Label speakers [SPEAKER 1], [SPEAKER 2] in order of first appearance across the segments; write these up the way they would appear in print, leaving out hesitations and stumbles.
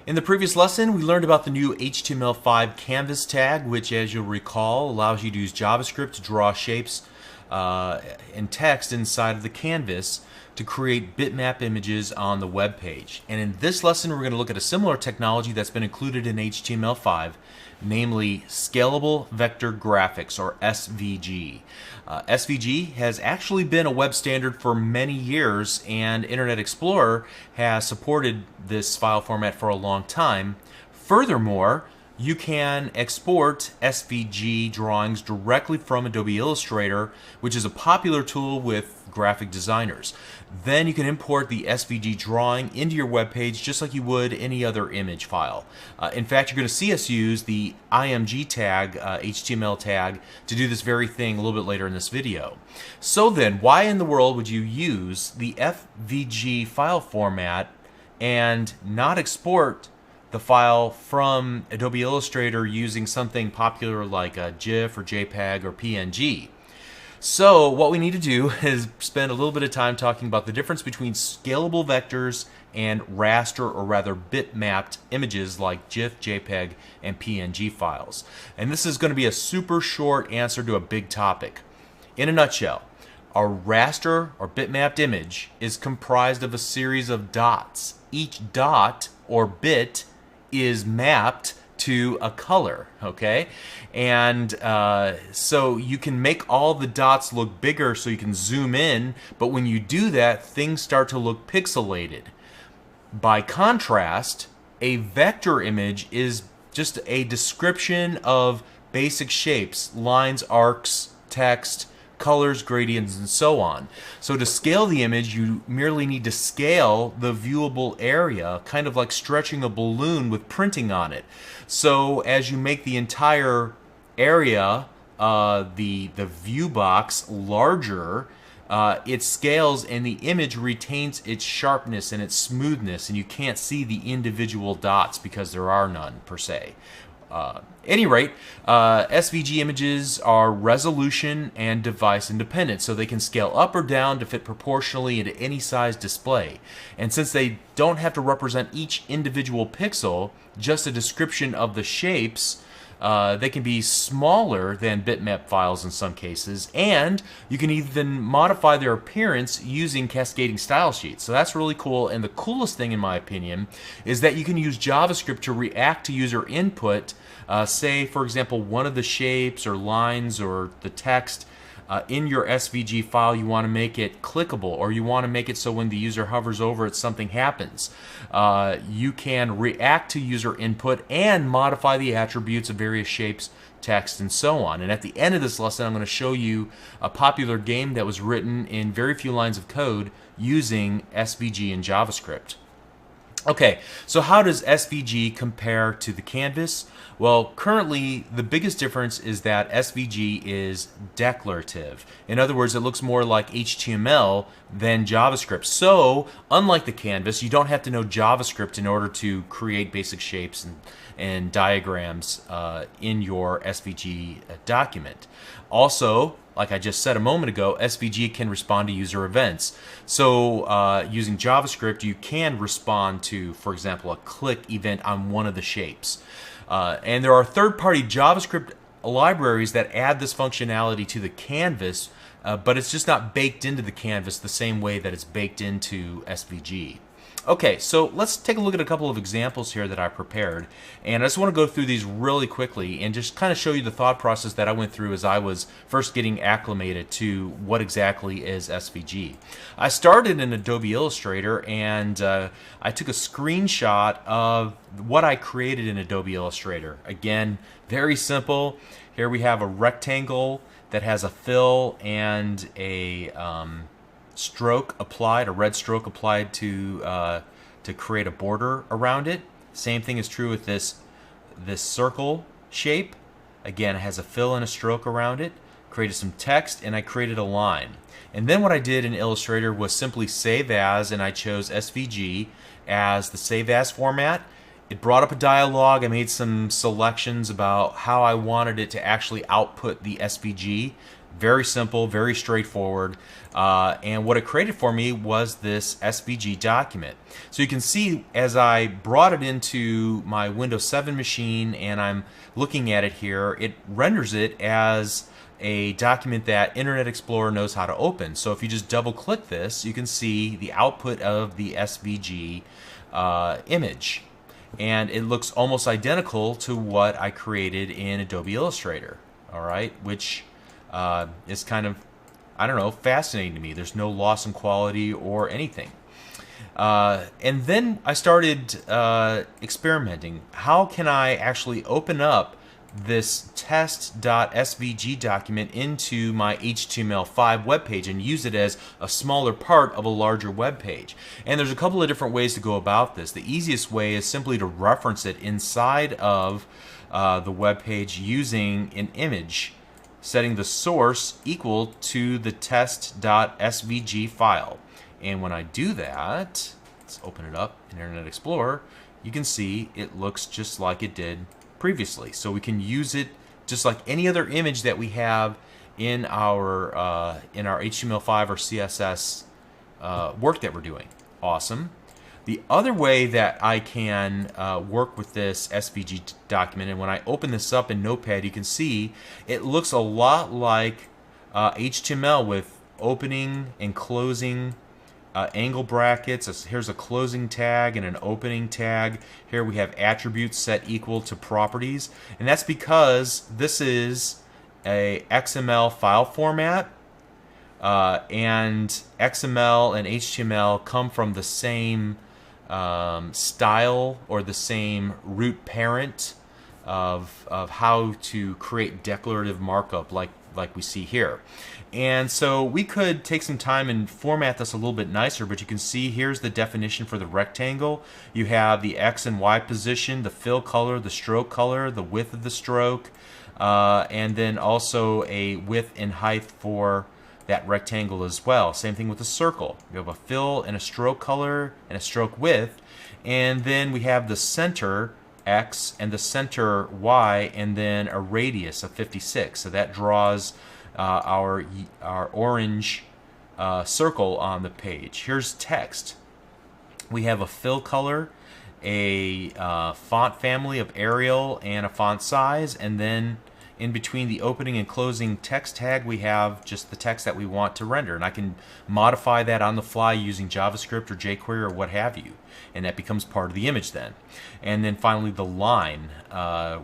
[SPEAKER 1] In the previous lesson, we learned about the new HTML5 canvas tag, which, as you'll recall, allows you to use JavaScript to draw shapes and text inside of the canvas to create bitmap images on the web page. And in this lesson, we're going to look at a similar technology that's been included in HTML5, namely Scalable Vector Graphics, or SVG. SVG has actually been a web standard for many years, and Internet Explorer has supported this file format for a long time. Furthermore, you can export SVG drawings directly from Adobe Illustrator, which is a popular tool with graphic designers. Then you can import the SVG drawing into your web page just like you would any other image file. In fact, you're going to see us use the IMG tag, HTML tag, to do this very thing a little bit later in this video. So then, why in the world would you use the SVG file format and not export the file from Adobe Illustrator using something popular like a GIF or JPEG or PNG? So what we need to do is spend a little bit of time talking about the difference between scalable vectors and raster, or rather bitmapped images like GIF, JPEG, and PNG files. And this is going to be a super short answer to a big topic. In a nutshell, a raster or bitmapped image is comprised of a series of dots. Each dot or bit is mapped to a color, okay? And so you can make all the dots look bigger so you can zoom in, but when you do that, things start to look pixelated. By contrast, a vector image is just a description of basic shapes, lines, arcs, text, colors, gradients, and so on. So to scale the image, you merely need to scale the viewable area, kind of like stretching a balloon with printing on it. So as you make the entire area, the view box, larger, it scales and the image retains its sharpness and its smoothness, and you can't see the individual dots because there are none per se. Any rate, SVG images are resolution and device independent, so they can scale up or down to fit proportionally into any size display. And since they don't have to represent each individual pixel, just a description of the shapes, they can be smaller than bitmap files in some cases, and you can even modify their appearance using cascading style sheets. So that's really cool, and the coolest thing in my opinion is that you can use JavaScript to react to user input. Say, for example, one of the shapes or lines or the text in your SVG file, you want to make it clickable, or you want to make it so when the user hovers over it, something happens. You can react to user input and modify the attributes of various shapes, text, and so on. And at the end of this lesson, I'm going to show you a popular game that was written in very few lines of code using SVG and JavaScript. Okay, so how does SVG compare to the canvas? Well, currently the biggest difference is that SVG is declarative. In other words, it looks more like HTML than JavaScript. So, unlike the canvas, you don't have to know JavaScript in order to create basic shapes and diagrams in your SVG document. Also, like I just said a moment ago, SVG can respond to user events. So using JavaScript, you can respond to, for example, a click event on one of the shapes. And there are third-party JavaScript libraries that add this functionality to the canvas, but it's just not baked into the canvas the same way that it's baked into SVG. Okay, so let's take a look at a couple of examples here that I prepared, and I just want to go through these really quickly and just kind of show you the thought process that I went through as I was first getting acclimated to what exactly is SVG. I started in Adobe Illustrator, and I took a screenshot of what I created in Adobe Illustrator. Again, very simple. Here we have a rectangle that has a fill and a stroke applied, a red stroke applied to create a border around it. Same thing is true with this circle shape. Again, it has a fill and a stroke around it. Created some text, and I created a line. And then what I did in Illustrator was simply save as, and I chose SVG as the save as format. It brought up a dialog. I made some selections about how I wanted it to actually output the SVG. Very simple, very straightforward. And what it created for me was this SVG document. So you can see as I brought it into my Windows 7 machine and I'm looking at it here, it renders it as a document that Internet Explorer knows how to open. So if you just double click this, you can see the output of the SVG image. And it looks almost identical to what I created in Adobe Illustrator, all right, which is kind of, I don't know, fascinating to me. There's no loss in quality or anything. And then I started experimenting. How can I actually open up this test.svg document into my HTML5 web page and use it as a smaller part of a larger web page? And there's a couple of different ways to go about this. The easiest way is simply to reference it inside of the web page using an image, setting the source equal to the test.svg file. And when I do that, let's open it up in Internet Explorer, you can see it looks just like it did previously. So we can use it just like any other image that we have in our HTML5 or CSS work that we're doing. Awesome. The other way that I can work with this SVG document, and when I open this up in Notepad, you can see it looks a lot like HTML with opening and closing angle brackets. Here's a closing tag and an opening tag. Here we have attributes set equal to properties, and that's because this is a XML file format, and XML and HTML come from the same style or the same root parent of how to create declarative markup like we see here. And so we could take some time and format this a little bit nicer, but you can see here's the definition for the rectangle. You have the X and Y position, the fill color, the stroke color, the width of the stroke, and then also a width and height for that rectangle as well. Same thing with the circle. You have a fill and a stroke color and a stroke width, and then we have the center X and the center Y, and then a radius of 56. So that draws our orange circle on the page. Here's text. We have a fill color, a font family of Arial, and a font size, and then in between the opening and closing text tag we have just the text that we want to render, and I can modify that on the fly using JavaScript or jQuery or what have you, and that becomes part of the image then. And then finally the line,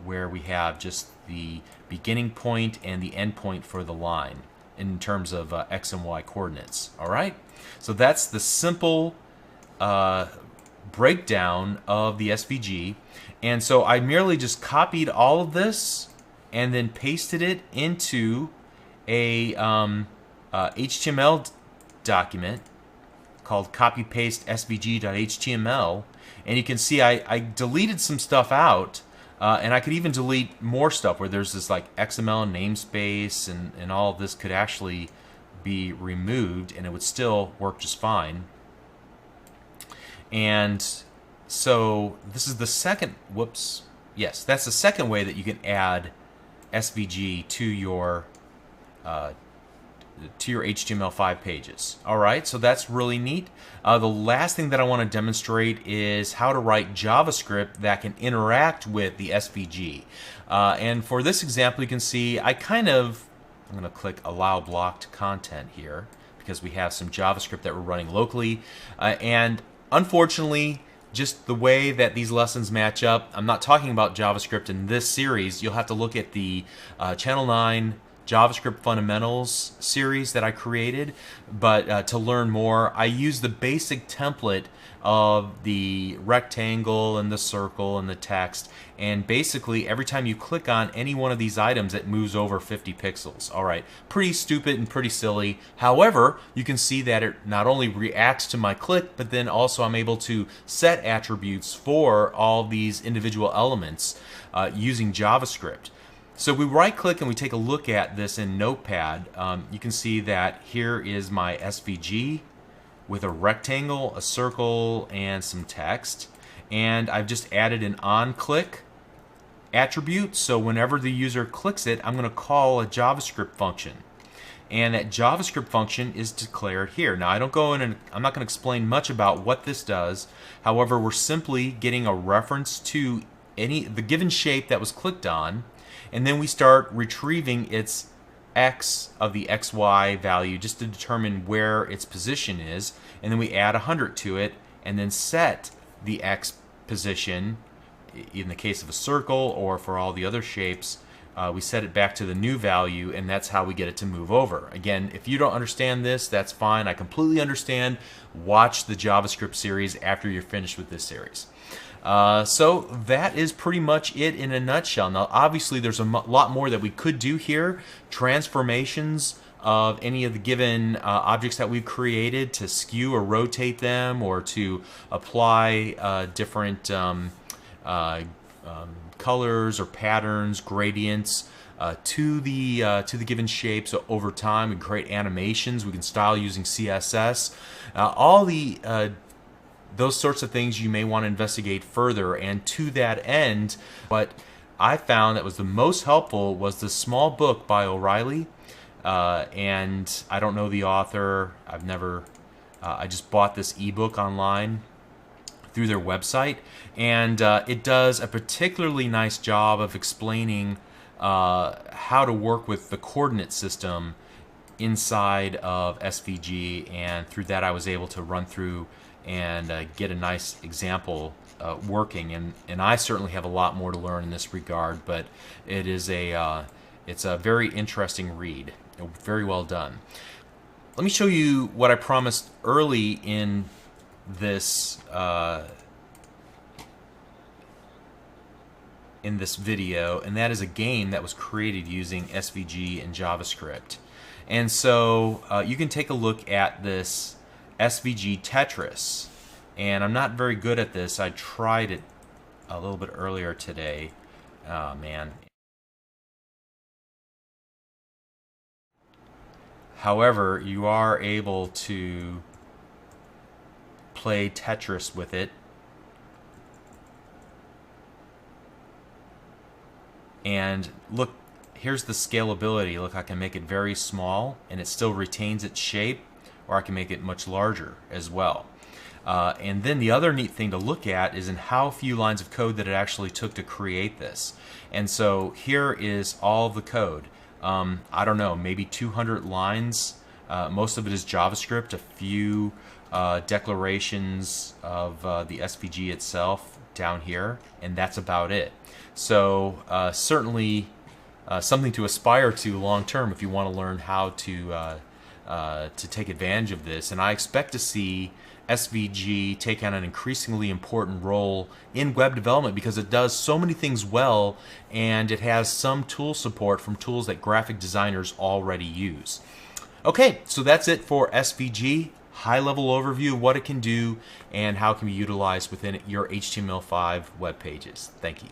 [SPEAKER 1] where we have just the beginning point and the end point for the line in terms of X and Y coordinates. Alright, so that's the simple breakdown of the SVG. And so I merely just copied all of this and then pasted it into a HTML document called copy-paste svg.html, and you can see I deleted some stuff out, and I could even delete more stuff where there's this like XML namespace and all of this could actually be removed and it would still work just fine. And so this is the second, yes, that's the second way that you can add SVG to your HTML5 pages. Alright, so that's really neat. The last thing that I want to demonstrate is how to write JavaScript that can interact with the SVG. And for this example, you can see I'm going to click Allow Blocked Content here because we have some JavaScript that we're running locally. And unfortunately, just the way that these lessons match up, I'm not talking about JavaScript in this series. You'll have to look at the Channel 9 JavaScript Fundamentals series that I created, but to learn more, I use the basic template of the rectangle and the circle and the text, and basically every time you click on any one of these items it moves over 50 pixels. Alright, pretty stupid and pretty silly. However, you can see that it not only reacts to my click, but then also I'm able to set attributes for all these individual elements using JavaScript. So we right click and we take a look at this in Notepad. You can see that here is my SVG with a rectangle, a circle, and some text. And I've just added an on-click attribute, so whenever the user clicks it, I'm going to call a JavaScript function. and that JavaScript function is declared here. Now I don't go in and I'm not going to explain much about what this does. However, we're simply getting a reference to the given shape that was clicked on, and then we start retrieving its x of the xy value just to determine where its position is, and then we add 100 to it and then set the x position in the case of a circle, or for all the other shapes we set it back to the new value, and that's how we get it to move over. Again, if you don't understand this, that's fine. I completely understand. Watch the JavaScript series after you're finished with this series. So that is pretty much it in a nutshell. Now obviously there's a lot more that we could do here. Transformations of any of the given objects that we've created, to skew or rotate them, or to apply different colors or patterns, gradients to the given shapes. So over time we create animations. We can style using CSS. All the those sorts of things you may want to investigate further. And to that end, what I found that was the most helpful was the small book by O'Reilly. And I don't know the author. I've never. I just bought this ebook online through their website, and it does a particularly nice job of explaining how to work with the coordinate system inside of SVG, and through that I was able to run through and get a nice example working, and I certainly have a lot more to learn in this regard, but it is it's a very interesting read, very well done. Let me show you what I promised early in this video, and that is a game that was created using SVG and JavaScript. And so you can take a look at this SVG Tetris, and I'm not very good at this. I tried it a little bit earlier today. Oh man. However, you are able to play Tetris with it, and look, here's the scalability. Look, I can make it very small and it still retains its shape, or I can make it much larger as well. And then the other neat thing to look at is in how few lines of code that it actually took to create this. And so here is all of the code. I don't know, maybe 200 lines. Most of it is JavaScript, a few declarations of the SVG itself down here, and that's about it. So certainly something to aspire to long term if you want to learn how to take advantage of this. And I expect to see SVG take on an increasingly important role in web development because it does so many things well, and it has some tool support from tools that graphic designers already use. Okay, so that's it for SVG. High-level overview of what it can do and how it can be utilized within your HTML5 web pages. Thank you.